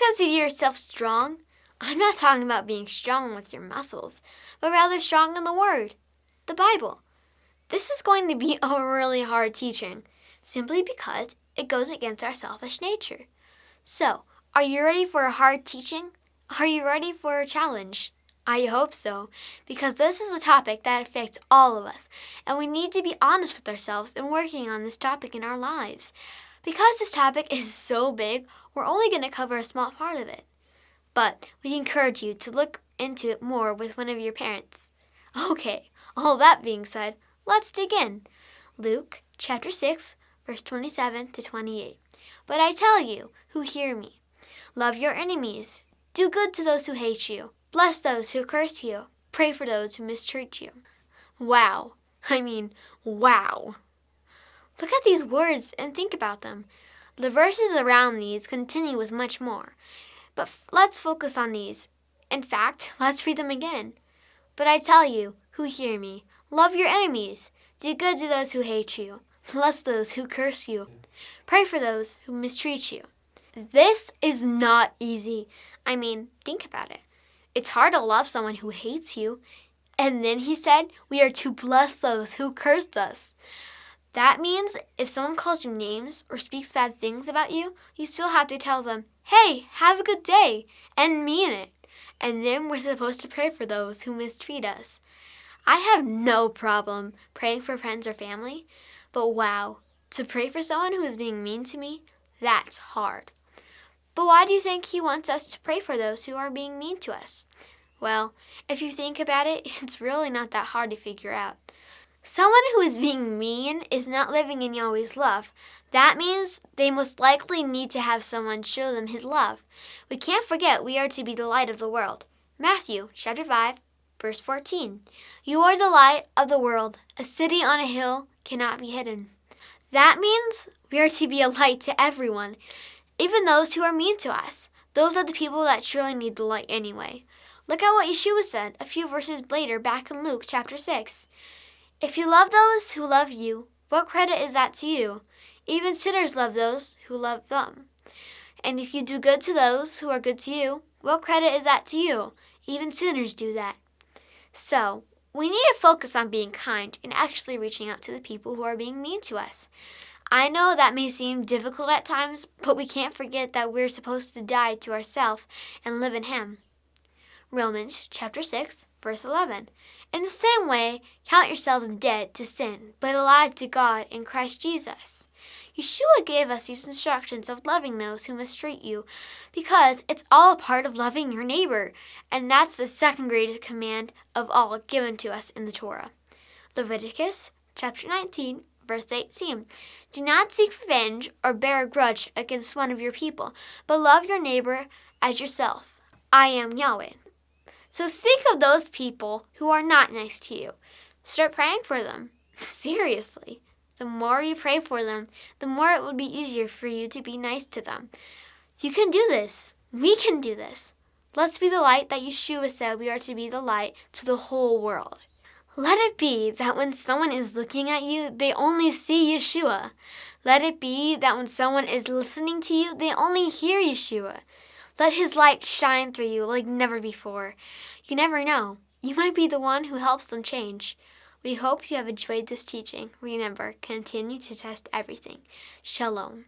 consider yourself strong, I'm not talking about being strong with your muscles, but rather strong in the Word, the Bible. This is going to be a really hard teaching, simply because it goes against our selfish nature. So, are you ready for a hard teaching? Are you ready for a challenge? I hope so, because this is a topic that affects all of us, and we need to be honest with ourselves in working on this topic in our lives. Because this topic is so big, we're only going to cover a small part of it. But we encourage you to look into it more with one of your parents. Okay, all that being said, let's dig in. Luke chapter 6, verse 27 to 28. But I tell you who hear me, love your enemies, do good to those who hate you, bless those who curse you, pray for those who mistreat you. Wow. Wow. Look at these words and think about them. The verses around these continue with much more. But let's focus on these. In fact, let's read them again. But I tell you who hear me, love your enemies, do good to those who hate you, bless those who curse you, pray for those who mistreat you. This is not easy. Think about it. It's hard to love someone who hates you. And then he said we are to bless those who cursed us. That means if someone calls you names or speaks bad things about you, you still have to tell them, hey, have a good day, and mean it. And then we're supposed to pray for those who mistreat us. I have no problem praying for friends or family, but wow, to pray for someone who is being mean to me, that's hard. But why do you think he wants us to pray for those who are being mean to us? Well, if you think about it, it's really not that hard to figure out. Someone who is being mean is not living in Yahweh's love. That means they most likely need to have someone show them his love. We can't forget we are to be the light of the world. Matthew chapter 5, verse 14. You are the light of the world. A city on a hill cannot be hidden. That means we are to be a light to everyone, even those who are mean to us. Those are the people that truly need the light anyway. Look at what Yeshua said a few verses later back in Luke chapter 6. If you love those who love you, what credit is that to you? Even sinners love those who love them. And if you do good to those who are good to you, what credit is that to you? Even sinners do that. So, we need to focus on being kind and actually reaching out to the people who are being mean to us. I know that may seem difficult at times, but we can't forget that we're supposed to die to ourselves and live in Him. Romans chapter 6, verse 11. In the same way, count yourselves dead to sin, but alive to God in Christ Jesus. Yeshua gave us these instructions of loving those who mistreat you, because it's all a part of loving your neighbor, and that's the second greatest command of all given to us in the Torah. Leviticus chapter 19, verse 18. Do not seek revenge or bear a grudge against one of your people, but love your neighbor as yourself. I am Yahweh. So think of those people who are not nice to you. Start praying for them. Seriously. The more you pray for them, the more it will be easier for you to be nice to them. You can do this. We can do this. Let's be the light that Yeshua said we are to be the light to the whole world. Let it be that when someone is looking at you, they only see Yeshua. Let it be that when someone is listening to you, they only hear Yeshua. Let his light shine through you like never before. You never know. You might be the one who helps them change. We hope you have enjoyed this teaching. Remember, continue to test everything. Shalom.